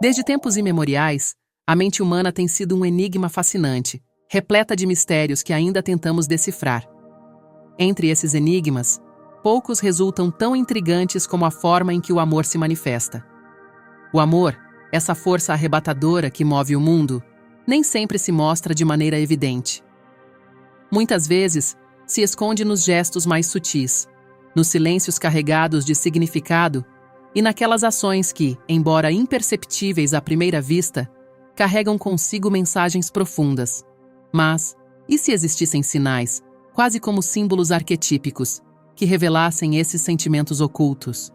Desde tempos imemoriais, a mente humana tem sido um enigma fascinante, repleta de mistérios que ainda tentamos decifrar. Entre esses enigmas, poucos resultam tão intrigantes como a forma em que o amor se manifesta. O amor, essa força arrebatadora que move o mundo, nem sempre se mostra de maneira evidente. Muitas vezes, se esconde nos gestos mais sutis, nos silêncios carregados de significado e naquelas ações que, embora imperceptíveis à primeira vista, carregam consigo mensagens profundas. Mas, e se existissem sinais, quase como símbolos arquetípicos, que revelassem esses sentimentos ocultos?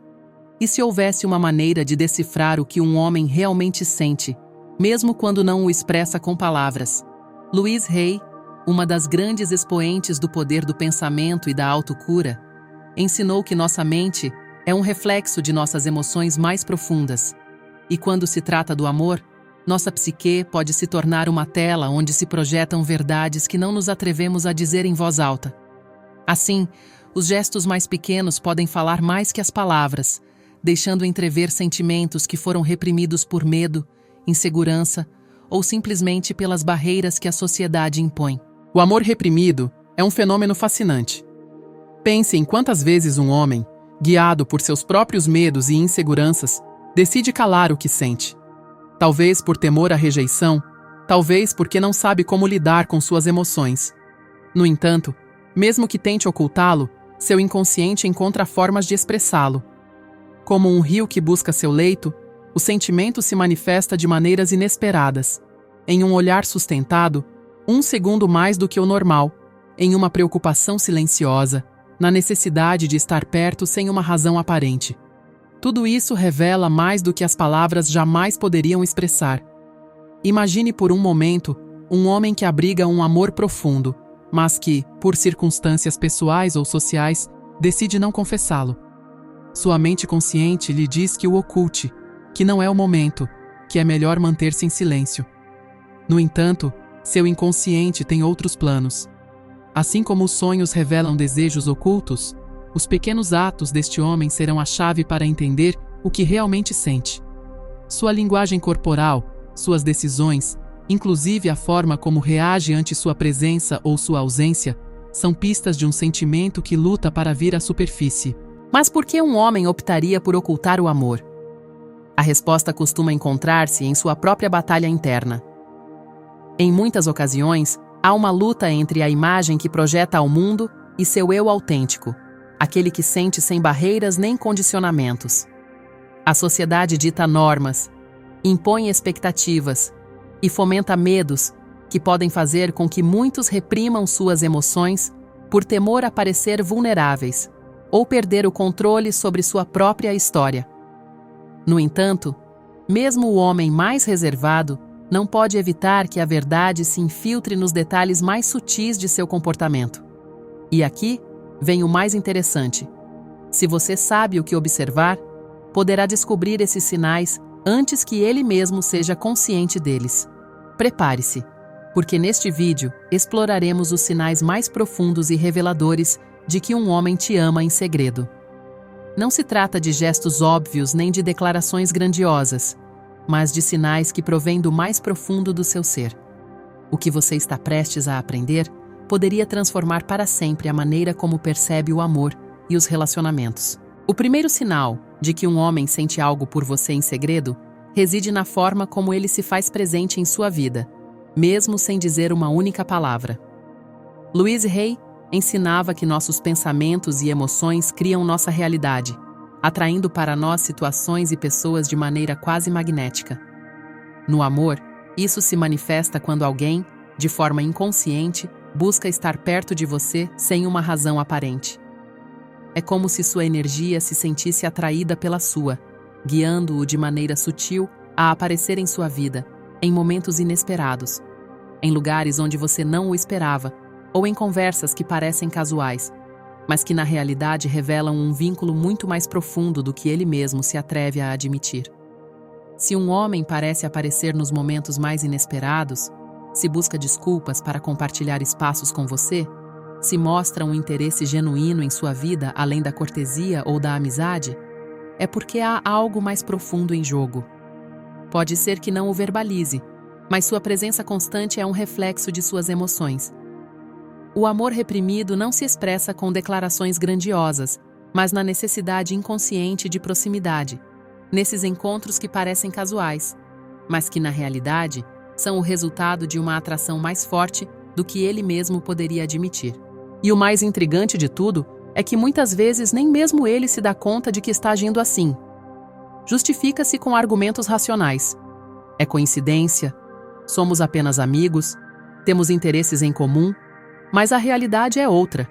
E se houvesse uma maneira de decifrar o que um homem realmente sente, mesmo quando não o expressa com palavras? Louise Hay, uma das grandes expoentes do poder do pensamento e da autocura, ensinou que nossa mente é um reflexo de nossas emoções mais profundas. E quando se trata do amor, nossa psique pode se tornar uma tela onde se projetam verdades que não nos atrevemos a dizer em voz alta. Assim, os gestos mais pequenos podem falar mais que as palavras, deixando entrever sentimentos que foram reprimidos por medo, insegurança ou simplesmente pelas barreiras que a sociedade impõe. O amor reprimido é um fenômeno fascinante. Pense em quantas vezes um homem, guiado por seus próprios medos e inseguranças, decide calar o que sente. Talvez por temor à rejeição, talvez porque não sabe como lidar com suas emoções. No entanto, mesmo que tente ocultá-lo, seu inconsciente encontra formas de expressá-lo. Como um rio que busca seu leito, o sentimento se manifesta de maneiras inesperadas. Em um olhar sustentado, 1 segundo mais do que o normal, em uma preocupação silenciosa, na necessidade de estar perto sem uma razão aparente. Tudo isso revela mais do que as palavras jamais poderiam expressar. Imagine por um momento um homem que abriga um amor profundo, mas que, por circunstâncias pessoais ou sociais, decide não confessá-lo. Sua mente consciente lhe diz que o oculte, que não é o momento, que é melhor manter-se em silêncio. No entanto, seu inconsciente tem outros planos. Assim como os sonhos revelam desejos ocultos, os pequenos atos deste homem serão a chave para entender o que realmente sente. Sua linguagem corporal, suas decisões, inclusive a forma como reage ante sua presença ou sua ausência, são pistas de um sentimento que luta para vir à superfície. Mas por que um homem optaria por ocultar o amor? A resposta costuma encontrar-se em sua própria batalha interna. Em muitas ocasiões, há uma luta entre a imagem que projeta ao mundo e seu eu autêntico, aquele que sente sem barreiras nem condicionamentos. A sociedade dita normas, impõe expectativas e fomenta medos que podem fazer com que muitos reprimam suas emoções por temor a parecer vulneráveis ou perder o controle sobre sua própria história. No entanto, mesmo o homem mais reservado não pode evitar que a verdade se infiltre nos detalhes mais sutis de seu comportamento. E aqui vem o mais interessante. Se você sabe o que observar, poderá descobrir esses sinais antes que ele mesmo seja consciente deles. Prepare-se, porque neste vídeo exploraremos os sinais mais profundos e reveladores de que um homem te ama em segredo. Não se trata de gestos óbvios nem de declarações grandiosas, mas de sinais que provêm do mais profundo do seu ser. O que você está prestes a aprender poderia transformar para sempre a maneira como percebe o amor e os relacionamentos. O primeiro sinal de que um homem sente algo por você em segredo reside na forma como ele se faz presente em sua vida, mesmo sem dizer uma única palavra. Louise Hay ensinava que nossos pensamentos e emoções criam nossa realidade, atraindo para nós situações e pessoas de maneira quase magnética. No amor, isso se manifesta quando alguém, de forma inconsciente, busca estar perto de você sem uma razão aparente. É como se sua energia se sentisse atraída pela sua, guiando-o de maneira sutil a aparecer em sua vida, em momentos inesperados, em lugares onde você não o esperava, ou em conversas que parecem casuais, mas que na realidade revelam um vínculo muito mais profundo do que ele mesmo se atreve a admitir. Se um homem parece aparecer nos momentos mais inesperados, se busca desculpas para compartilhar espaços com você, se mostra um interesse genuíno em sua vida além da cortesia ou da amizade, é porque há algo mais profundo em jogo. Pode ser que não o verbalize, mas sua presença constante é um reflexo de suas emoções. O amor reprimido não se expressa com declarações grandiosas, mas na necessidade inconsciente de proximidade, nesses encontros que parecem casuais, mas que na realidade são o resultado de uma atração mais forte do que ele mesmo poderia admitir. E o mais intrigante de tudo é que muitas vezes nem mesmo ele se dá conta de que está agindo assim. Justifica-se com argumentos racionais. É coincidência? Somos apenas amigos? Temos interesses em comum? Mas a realidade é outra.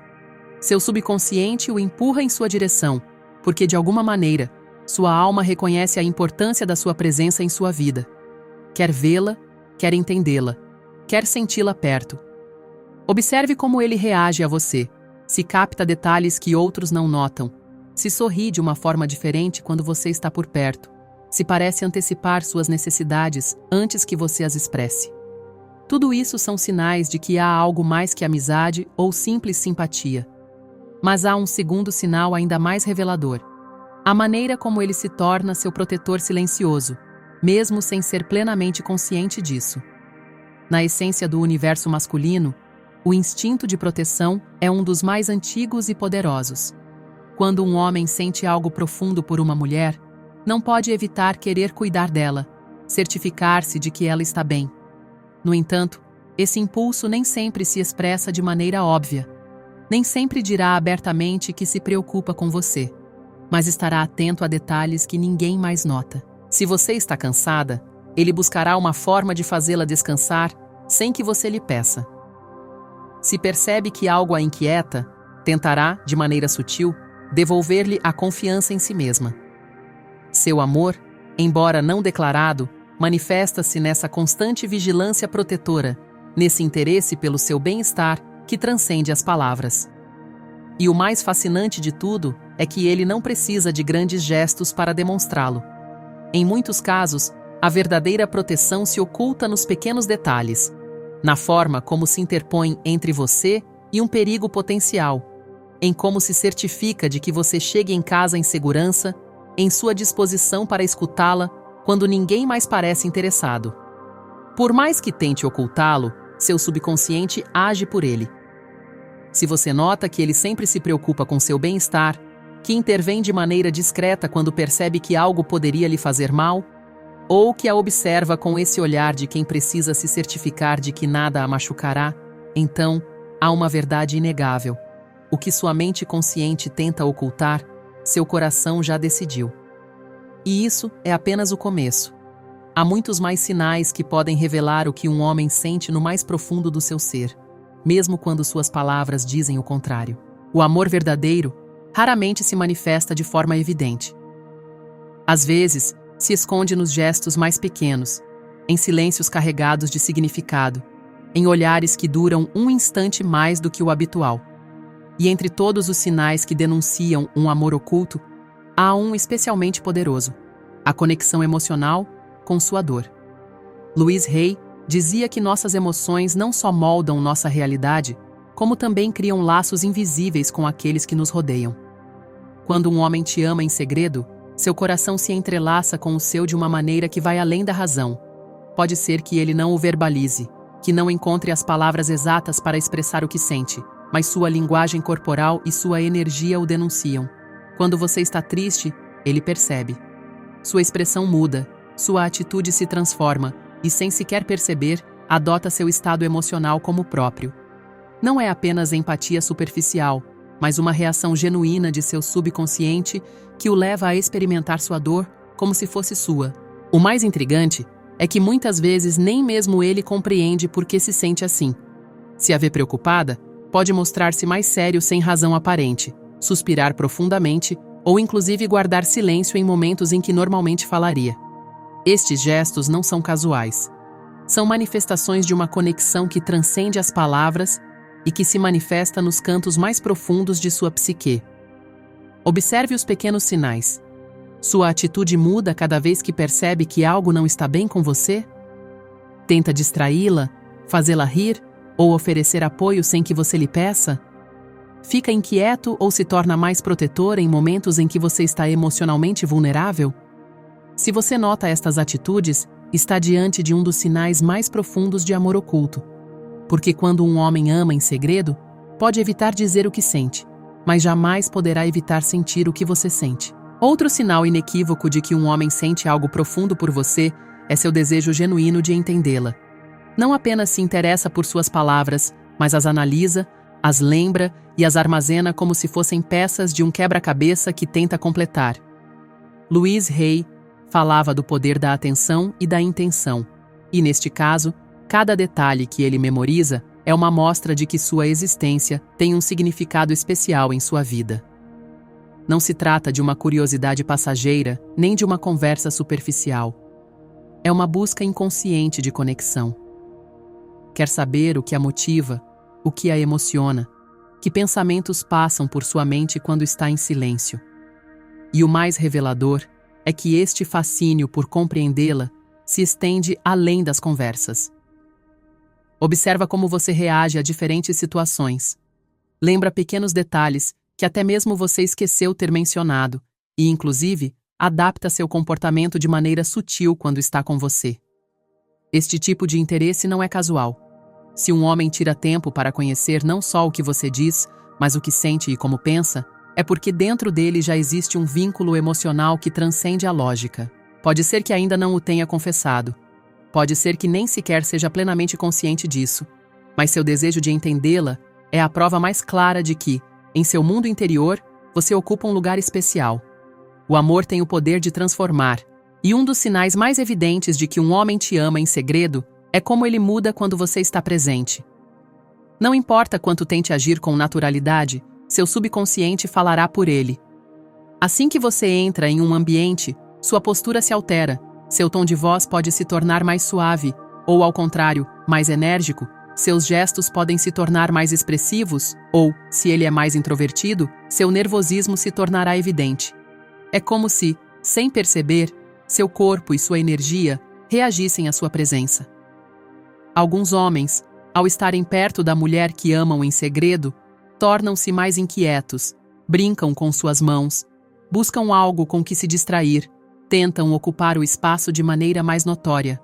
Seu subconsciente o empurra em sua direção, porque de alguma maneira, sua alma reconhece a importância da sua presença em sua vida. Quer vê-la, quer entendê-la, quer senti-la perto. Observe como ele reage a você, se capta detalhes que outros não notam, se sorri de uma forma diferente quando você está por perto, se parece antecipar suas necessidades antes que você as expresse. Tudo isso são sinais de que há algo mais que amizade ou simples simpatia. Mas há um segundo sinal ainda mais revelador: a maneira como ele se torna seu protetor silencioso, mesmo sem ser plenamente consciente disso. Na essência do universo masculino, o instinto de proteção é um dos mais antigos e poderosos. Quando um homem sente algo profundo por uma mulher, não pode evitar querer cuidar dela, certificar-se de que ela está bem. No entanto, esse impulso nem sempre se expressa de maneira óbvia. Nem sempre dirá abertamente que se preocupa com você, mas estará atento a detalhes que ninguém mais nota. Se você está cansada, ele buscará uma forma de fazê-la descansar sem que você lhe peça. Se percebe que algo a inquieta, tentará, de maneira sutil, devolver-lhe a confiança em si mesma. Seu amor, embora não declarado, manifesta-se nessa constante vigilância protetora, nesse interesse pelo seu bem-estar que transcende as palavras. E o mais fascinante de tudo é que ele não precisa de grandes gestos para demonstrá-lo. Em muitos casos, a verdadeira proteção se oculta nos pequenos detalhes, na forma como se interpõe entre você e um perigo potencial, em como se certifica de que você chegue em casa em segurança, em sua disposição para escutá-la quando ninguém mais parece interessado. Por mais que tente ocultá-lo, seu subconsciente age por ele. Se você nota que ele sempre se preocupa com seu bem-estar, que intervém de maneira discreta quando percebe que algo poderia lhe fazer mal, ou que a observa com esse olhar de quem precisa se certificar de que nada a machucará, então há uma verdade inegável. O que sua mente consciente tenta ocultar, seu coração já decidiu. E isso é apenas o começo. Há muitos mais sinais que podem revelar o que um homem sente no mais profundo do seu ser, mesmo quando suas palavras dizem o contrário. O amor verdadeiro raramente se manifesta de forma evidente. Às vezes, se esconde nos gestos mais pequenos, em silêncios carregados de significado, em olhares que duram um instante mais do que o habitual. E entre todos os sinais que denunciam um amor oculto, há um especialmente poderoso: a conexão emocional com sua dor. Louise Hay dizia que nossas emoções não só moldam nossa realidade, como também criam laços invisíveis com aqueles que nos rodeiam. Quando um homem te ama em segredo, seu coração se entrelaça com o seu de uma maneira que vai além da razão. Pode ser que ele não o verbalize, que não encontre as palavras exatas para expressar o que sente, mas sua linguagem corporal e sua energia o denunciam. Quando você está triste, ele percebe. Sua expressão muda, sua atitude se transforma e, sem sequer perceber, adota seu estado emocional como próprio. Não é apenas empatia superficial, mas uma reação genuína de seu subconsciente que o leva a experimentar sua dor como se fosse sua. O mais intrigante é que muitas vezes nem mesmo ele compreende por que se sente assim. Se a vê preocupada, pode mostrar-se mais sério sem razão aparente, suspirar profundamente ou inclusive guardar silêncio em momentos em que normalmente falaria. Estes gestos não são casuais. São manifestações de uma conexão que transcende as palavras e que se manifesta nos cantos mais profundos de sua psique. Observe os pequenos sinais. Sua atitude muda cada vez que percebe que algo não está bem com você? Tenta distraí-la, fazê-la rir ou oferecer apoio sem que você lhe peça? Fica inquieto ou se torna mais protetor em momentos em que você está emocionalmente vulnerável? Se você nota estas atitudes, está diante de um dos sinais mais profundos de amor oculto. Porque quando um homem ama em segredo, pode evitar dizer o que sente, mas jamais poderá evitar sentir o que você sente. Outro sinal inequívoco de que um homem sente algo profundo por você é seu desejo genuíno de entendê-la. Não apenas se interessa por suas palavras, mas as analisa, as lembra e as armazena como se fossem peças de um quebra-cabeça que tenta completar. Louise Hay falava do poder da atenção e da intenção, e neste caso, cada detalhe que ele memoriza é uma mostra de que sua existência tem um significado especial em sua vida. Não se trata de uma curiosidade passageira, nem de uma conversa superficial. É uma busca inconsciente de conexão. Quer saber o que a motiva, o que a emociona, que pensamentos passam por sua mente quando está em silêncio. E o mais revelador é que este fascínio por compreendê-la se estende além das conversas. Observa como você reage a diferentes situações. Lembra pequenos detalhes que até mesmo você esqueceu ter mencionado e, inclusive, adapta seu comportamento de maneira sutil quando está com você. Este tipo de interesse não é casual. Se um homem tira tempo para conhecer não só o que você diz, mas o que sente e como pensa, é porque dentro dele já existe um vínculo emocional que transcende a lógica. Pode ser que ainda não o tenha confessado. Pode ser que nem sequer seja plenamente consciente disso. Mas seu desejo de entendê-la é a prova mais clara de que, em seu mundo interior, você ocupa um lugar especial. O amor tem o poder de transformar, e um dos sinais mais evidentes de que um homem te ama em segredo é como ele muda quando você está presente. Não importa quanto tente agir com naturalidade, seu subconsciente falará por ele. Assim que você entra em um ambiente, sua postura se altera, seu tom de voz pode se tornar mais suave, ou ao contrário, mais enérgico, seus gestos podem se tornar mais expressivos, ou, se ele é mais introvertido, seu nervosismo se tornará evidente. É como se, sem perceber, seu corpo e sua energia reagissem à sua presença. Alguns homens, ao estarem perto da mulher que amam em segredo, tornam-se mais inquietos, brincam com suas mãos, buscam algo com que se distrair, tentam ocupar o espaço de maneira mais notória.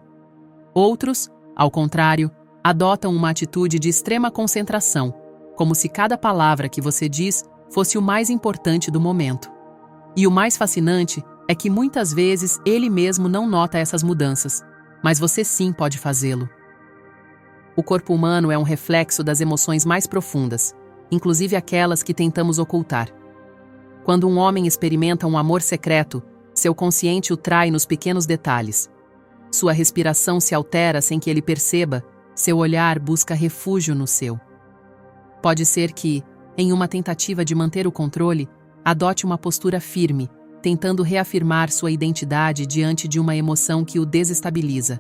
Outros, ao contrário, adotam uma atitude de extrema concentração, como se cada palavra que você diz fosse o mais importante do momento. E o mais fascinante é que muitas vezes ele mesmo não nota essas mudanças, mas você sim pode fazê-lo. O corpo humano é um reflexo das emoções mais profundas, inclusive aquelas que tentamos ocultar. Quando um homem experimenta um amor secreto, seu consciente o trai nos pequenos detalhes. Sua respiração se altera sem que ele perceba, seu olhar busca refúgio no seu. Pode ser que, em uma tentativa de manter o controle, adote uma postura firme, tentando reafirmar sua identidade diante de uma emoção que o desestabiliza.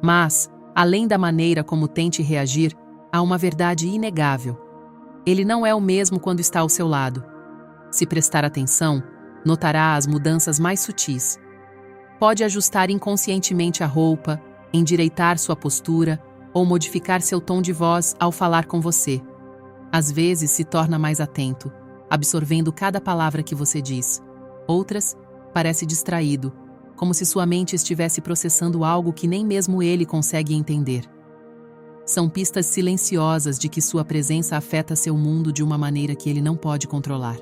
Mas, além da maneira como tente reagir, há uma verdade inegável. Ele não é o mesmo quando está ao seu lado. Se prestar atenção, notará as mudanças mais sutis. Pode ajustar inconscientemente a roupa, endireitar sua postura ou modificar seu tom de voz ao falar com você. Às vezes se torna mais atento, absorvendo cada palavra que você diz. Outras, parece distraído, como se sua mente estivesse processando algo que nem mesmo ele consegue entender. São pistas silenciosas de que sua presença afeta seu mundo de uma maneira que ele não pode controlar.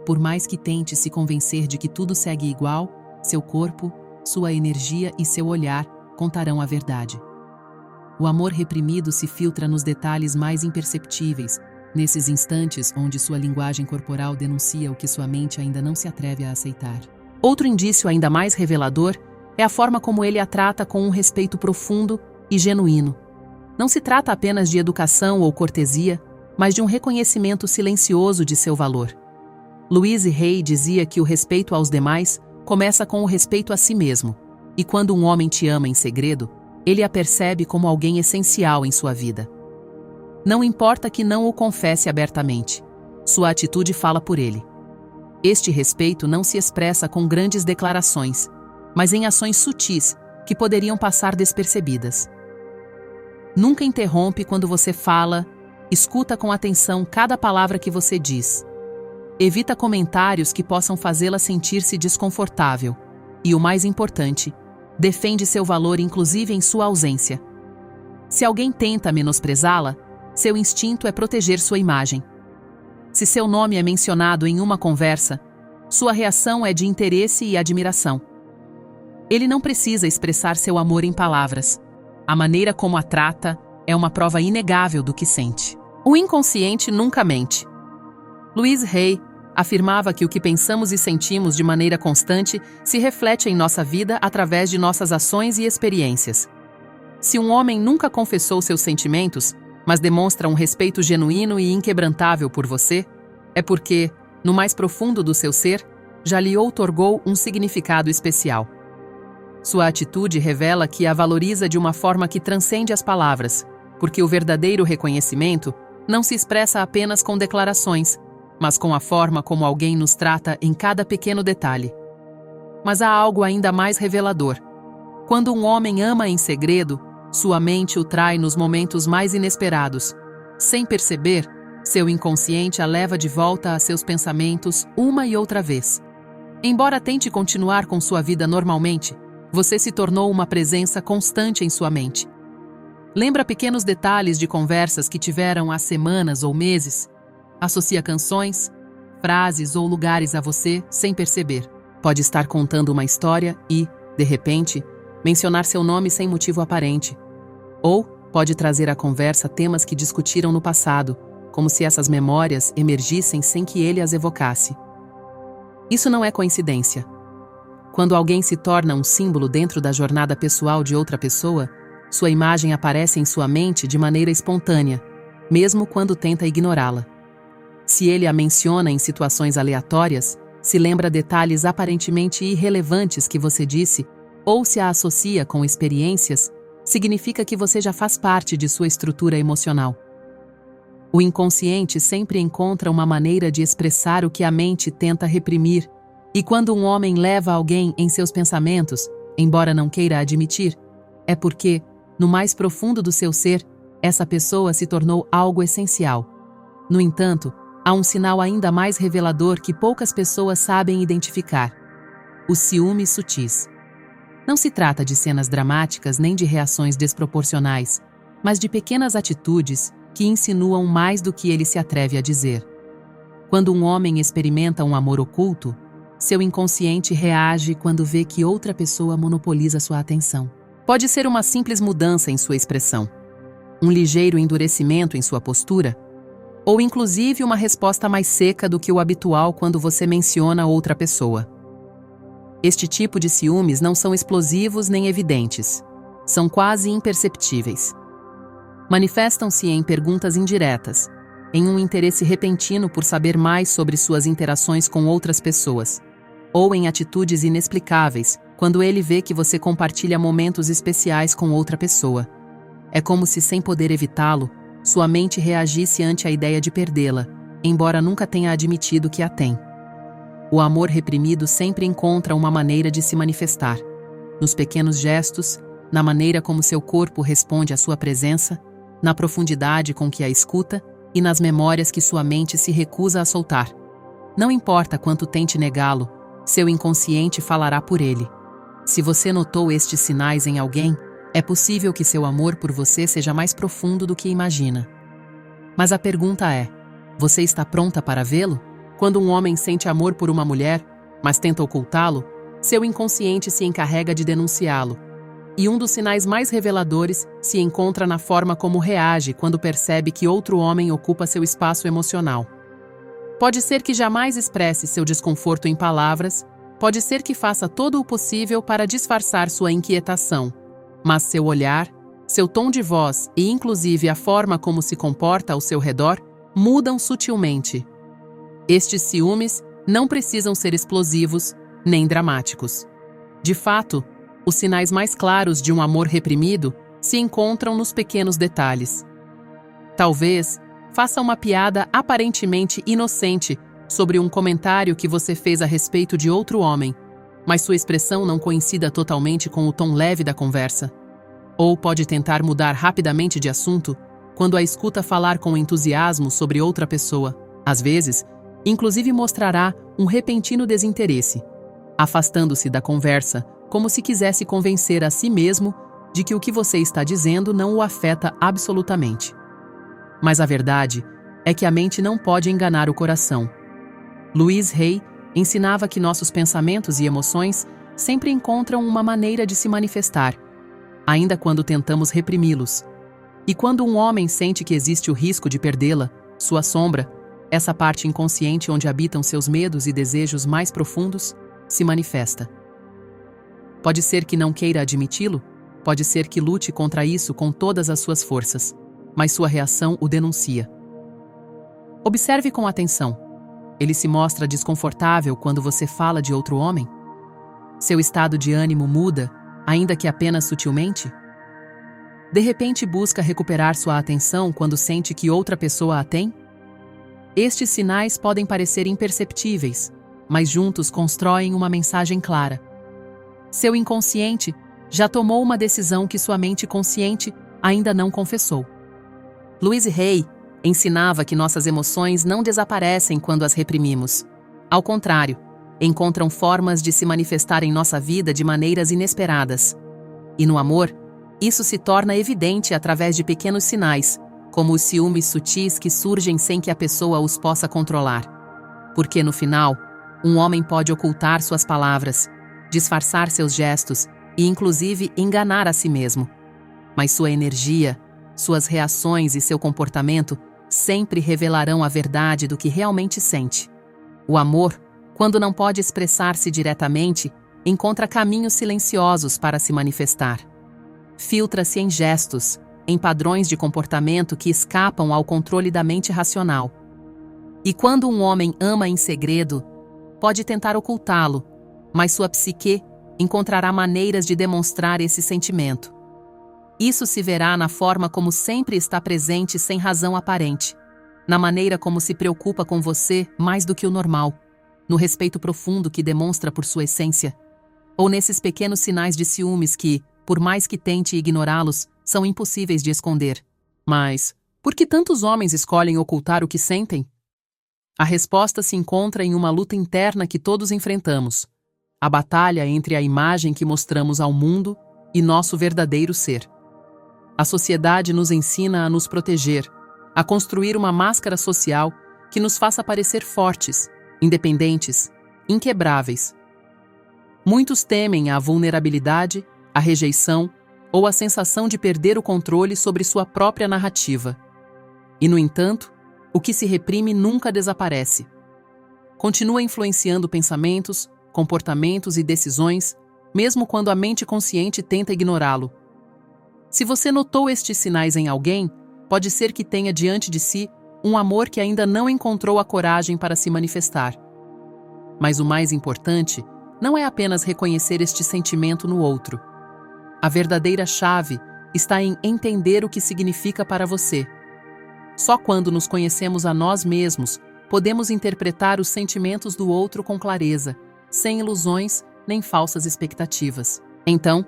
Por mais que tente se convencer de que tudo segue igual, seu corpo, sua energia e seu olhar contarão a verdade. O amor reprimido se filtra nos detalhes mais imperceptíveis, nesses instantes onde sua linguagem corporal denuncia o que sua mente ainda não se atreve a aceitar. Outro indício ainda mais revelador é a forma como ele a trata com um respeito profundo e genuíno. Não se trata apenas de educação ou cortesia, mas de um reconhecimento silencioso de seu valor. Louise Hay dizia que o respeito aos demais começa com o respeito a si mesmo, e quando um homem te ama em segredo, ele a percebe como alguém essencial em sua vida. Não importa que não o confesse abertamente, sua atitude fala por ele. Este respeito não se expressa com grandes declarações, mas em ações sutis que poderiam passar despercebidas. Nunca interrompe quando você fala, escuta com atenção cada palavra que você diz. Evita comentários que possam fazê-la sentir-se desconfortável. E o mais importante, defende seu valor inclusive em sua ausência. Se alguém tenta menosprezá-la, seu instinto é proteger sua imagem. Se seu nome é mencionado em uma conversa, sua reação é de interesse e admiração. Ele não precisa expressar seu amor em palavras. A maneira como a trata é uma prova inegável do que sente. O inconsciente nunca mente. Louise Hay afirmava que o que pensamos e sentimos de maneira constante se reflete em nossa vida através de nossas ações e experiências. Se um homem nunca confessou seus sentimentos, mas demonstra um respeito genuíno e inquebrantável por você, é porque, no mais profundo do seu ser, já lhe outorgou um significado especial. Sua atitude revela que a valoriza de uma forma que transcende as palavras, porque o verdadeiro reconhecimento não se expressa apenas com declarações, mas com a forma como alguém nos trata em cada pequeno detalhe. Mas há algo ainda mais revelador. Quando um homem ama em segredo, sua mente o trai nos momentos mais inesperados. Sem perceber, seu inconsciente a leva de volta a seus pensamentos uma e outra vez. Embora tente continuar com sua vida normalmente, você se tornou uma presença constante em sua mente. Lembra pequenos detalhes de conversas que tiveram há semanas ou meses? Associa canções, frases ou lugares a você sem perceber. Pode estar contando uma história e, de repente, mencionar seu nome sem motivo aparente. Ou pode trazer à conversa temas que discutiram no passado, como se essas memórias emergissem sem que ele as evocasse. Isso não é coincidência. Quando alguém se torna um símbolo dentro da jornada pessoal de outra pessoa, sua imagem aparece em sua mente de maneira espontânea, mesmo quando tenta ignorá-la. Se ele a menciona em situações aleatórias, se lembra detalhes aparentemente irrelevantes que você disse, ou se a associa com experiências, significa que você já faz parte de sua estrutura emocional. O inconsciente sempre encontra uma maneira de expressar o que a mente tenta reprimir, e quando um homem leva alguém em seus pensamentos, embora não queira admitir, é porque, no mais profundo do seu ser, essa pessoa se tornou algo essencial. No entanto, há um sinal ainda mais revelador que poucas pessoas sabem identificar: os ciúmes sutis. Não se trata de cenas dramáticas nem de reações desproporcionais, mas de pequenas atitudes que insinuam mais do que ele se atreve a dizer. Quando um homem experimenta um amor oculto, seu inconsciente reage quando vê que outra pessoa monopoliza sua atenção. Pode ser uma simples mudança em sua expressão, um ligeiro endurecimento em sua postura, ou inclusive uma resposta mais seca do que o habitual quando você menciona outra pessoa. Este tipo de ciúmes não são explosivos nem evidentes. São quase imperceptíveis. Manifestam-se em perguntas indiretas, em um interesse repentino por saber mais sobre suas interações com outras pessoas, ou em atitudes inexplicáveis, quando ele vê que você compartilha momentos especiais com outra pessoa. É como se, sem poder evitá-lo, sua mente reagisse ante a ideia de perdê-la, embora nunca tenha admitido que a tem. O amor reprimido sempre encontra uma maneira de se manifestar. Nos pequenos gestos, na maneira como seu corpo responde à sua presença, na profundidade com que a escuta e nas memórias que sua mente se recusa a soltar. Não importa quanto tente negá-lo, seu inconsciente falará por ele. Se você notou estes sinais em alguém, é possível que seu amor por você seja mais profundo do que imagina. Mas a pergunta é: você está pronta para vê-lo? Quando um homem sente amor por uma mulher, mas tenta ocultá-lo, seu inconsciente se encarrega de denunciá-lo. E um dos sinais mais reveladores se encontra na forma como reage quando percebe que outro homem ocupa seu espaço emocional. Pode ser que jamais expresse seu desconforto em palavras, pode ser que faça todo o possível para disfarçar sua inquietação, mas seu olhar, seu tom de voz e inclusive a forma como se comporta ao seu redor mudam sutilmente. Estes ciúmes não precisam ser explosivos nem dramáticos. De fato, os sinais mais claros de um amor reprimido se encontram nos pequenos detalhes. Talvez faça uma piada aparentemente inocente sobre um comentário que você fez a respeito de outro homem, mas sua expressão não coincida totalmente com o tom leve da conversa. Ou pode tentar mudar rapidamente de assunto quando a escuta falar com entusiasmo sobre outra pessoa. Às vezes, inclusive mostrará um repentino desinteresse. afastando-se da conversa, como se quisesse convencer a si mesmo de que o que você está dizendo não o afeta absolutamente. Mas a verdade é que a mente não pode enganar o coração. Louise Hay ensinava que nossos pensamentos e emoções sempre encontram uma maneira de se manifestar, ainda quando tentamos reprimi-los. E quando um homem sente que existe o risco de perdê-la, sua sombra, essa parte inconsciente onde habitam seus medos e desejos mais profundos, se manifesta. Pode ser que não queira admiti-lo, pode ser que lute contra isso com todas as suas forças, mas sua reação o denuncia. Observe com atenção. Ele se mostra desconfortável quando você fala de outro homem? Seu estado de ânimo muda, ainda que apenas sutilmente? De repente busca recuperar sua atenção quando sente que outra pessoa a tem? Estes sinais podem parecer imperceptíveis, mas juntos constroem uma mensagem clara. Seu inconsciente já tomou uma decisão que sua mente consciente ainda não confessou. Louise Hay ensinava que nossas emoções não desaparecem quando as reprimimos. Ao contrário, encontram formas de se manifestar em nossa vida de maneiras inesperadas. E no amor, isso se torna evidente através de pequenos sinais, como os ciúmes sutis que surgem sem que a pessoa os possa controlar. Porque no final, um homem pode ocultar suas palavras, disfarçar seus gestos e inclusive enganar a si mesmo. Mas sua energia, suas reações e seu comportamento sempre revelarão a verdade do que realmente sente. O amor, quando não pode expressar-se diretamente, encontra caminhos silenciosos para se manifestar. Filtra-se em gestos, em padrões de comportamento que escapam ao controle da mente racional. E quando um homem ama em segredo, pode tentar ocultá-lo, mas sua psique encontrará maneiras de demonstrar esse sentimento. Isso se verá na forma como sempre está presente sem razão aparente, na maneira como se preocupa com você mais do que o normal, no respeito profundo que demonstra por sua essência, ou nesses pequenos sinais de ciúmes que, por mais que tente ignorá-los, são impossíveis de esconder. Mas, por que tantos homens escolhem ocultar o que sentem? A resposta se encontra em uma luta interna que todos enfrentamos. A batalha entre a imagem que mostramos ao mundo e nosso verdadeiro ser. A sociedade nos ensina a nos proteger, a construir uma máscara social que nos faça parecer fortes, independentes, inquebráveis. Muitos temem a vulnerabilidade, a rejeição ou a sensação de perder o controle sobre sua própria narrativa. E, no entanto, o que se reprime nunca desaparece. Continua influenciando pensamentos, comportamentos e decisões, mesmo quando a mente consciente tenta ignorá-lo. Se você notou estes sinais em alguém, pode ser que tenha diante de si um amor que ainda não encontrou a coragem para se manifestar. Mas o mais importante não é apenas reconhecer este sentimento no outro. A verdadeira chave está em entender o que significa para você. Só quando nos conhecemos a nós mesmos, podemos interpretar os sentimentos do outro com clareza, sem ilusões nem falsas expectativas. Então,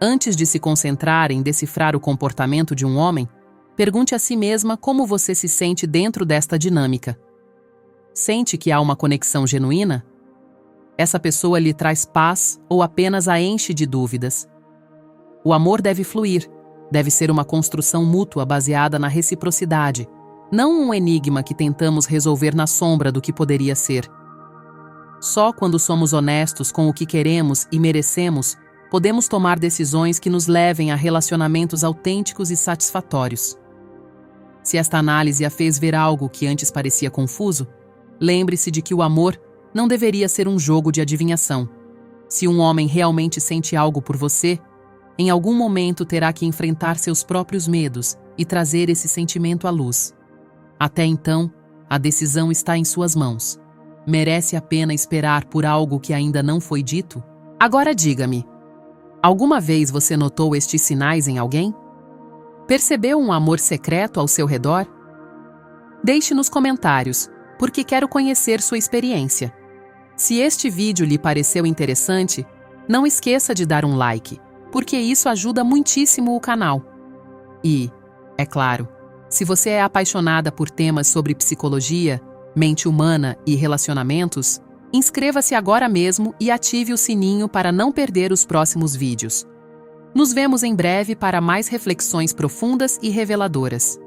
antes de se concentrar em decifrar o comportamento de um homem, pergunte a si mesma como você se sente dentro desta dinâmica. Sente que há uma conexão genuína? Essa pessoa lhe traz paz ou apenas a enche de dúvidas? O amor deve fluir, deve ser uma construção mútua baseada na reciprocidade, não um enigma que tentamos resolver na sombra do que poderia ser. Só quando somos honestos com o que queremos e merecemos, podemos tomar decisões que nos levem a relacionamentos autênticos e satisfatórios. Se esta análise a fez ver algo que antes parecia confuso, lembre-se de que o amor não deveria ser um jogo de adivinhação. Se um homem realmente sente algo por você, em algum momento terá que enfrentar seus próprios medos e trazer esse sentimento à luz. Até então, a decisão está em suas mãos. Merece a pena esperar por algo que ainda não foi dito? Agora diga-me, alguma vez você notou estes sinais em alguém? Percebeu um amor secreto ao seu redor? Deixe nos comentários, porque quero conhecer sua experiência. Se este vídeo lhe pareceu interessante, não esqueça de dar um like, porque isso ajuda muitíssimo o canal. E, é claro, se você é apaixonada por temas sobre psicologia, mente humana e relacionamentos, Inscreva-se agora mesmo e ative o sininho para não perder os próximos vídeos. Nos vemos em breve para mais reflexões profundas e reveladoras.